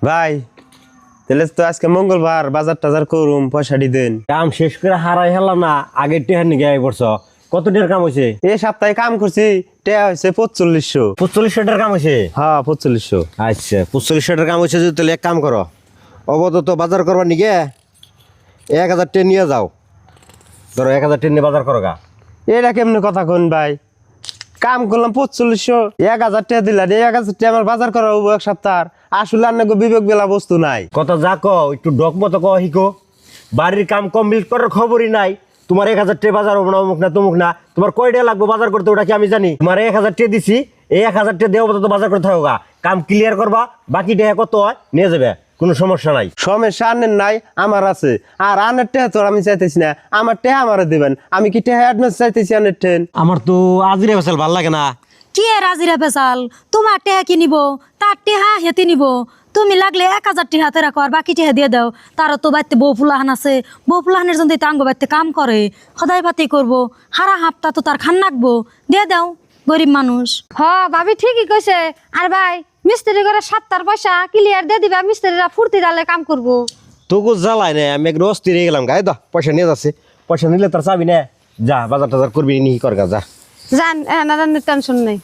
ভাই তাহলে তো আজকে মঙ্গলবার বাজার টাজার করুম পয়সাটি দেন। কাম শেষ করে হারাই হেলাম না, আগের টেহার নিয়ে আই পড়ছ। কত টাকার কাম হয়েছে? এই সপ্তাহে কাম করছি, টেয়া হয়েছে 4500। 4500 টাকার কাম হয়েছে? হ্যাঁ 4500। আচ্ছা 4500 টাকার কাম হয়েছে, যদি তাহলে এক কাম করো, অবদত বাজার করবার নিগে 1000 টাকা নিয়ে যাও। ধরো 1000 টাকা নিয়ে বাজার করো গা। এটা কেমনে কথা কোন ভাই? কাম করলাম 4500, 1000 টাকা দিলাম, 1000 টাকা আমার বাজার করা হবো এক সপ্তাহ। আসলে আর বিবেক বেলা বস্তু নাই। কথা যা কও একটু ডক মতো কও, হিকো। বাড়ির কাম কমপ্লিট করার খবরই নাই। তোমার 1000 টাকা বাজার হবো না, অমুক না তমুক না। তোমার কয় টাকা লাগবে বাজার করতে, ওটা কি আমি জানি? তোমার 1000 টাকা দিছি, এই 1000 টাকা দেওয়া তো বাজার করতে হবে গা। কাম ক্লিয়ার করবা, বাকি টাকা কত হয় নিয়ে যাবে, কোনো সমস্যা নাই। সমস্যা আনেন নাই, আমার আছে। আর আনের টেহা তো আমি চাইতেছি না, আমার টেহা আমারে দেবেন। আমি কি টেহা অ্যাডভান্স চাইতেছি আনের টেন? আমার তো আজিরে ফেসাল ভাল লাগে না। কি এর আজিরা পেশাল? তোমার টেহা কি নিব, তার টেহা হেতে নিব। তুমি লাগলে 1000 টেহা হাতে রাখো, আর বাকি টেহা দিয়ে দাও। তারও তো বাড়িতে বউ ফুলাহান আছে, বউ ফুলাহানের জন্য টাঙ্গ বাড়িতে কাম করে, সদাই পাতি করবো, হারা হাপ্তা তো তার খান রাখবো, দিয়ে দাও, গরিব মানুষ। হ ভাবি ঠিকই কইছে। আর ভাই মিস্ত্রি করে 7টার পয়সা ক্লিয়ার দিয়ে দিবা, মিস্ত্রিরা ফুর্তি ডালে কাম করবো। তোকে জ্বালাই না, আমি একটু অস্থির হয়ে গেলাম গায়ে। দাও পয়সা নিয়ে যাচ্ছে, পয়সা নিলে তার চাবি না, যা বাজার টাজার করবি নি কর গা, যা। জান টেনশন নেই।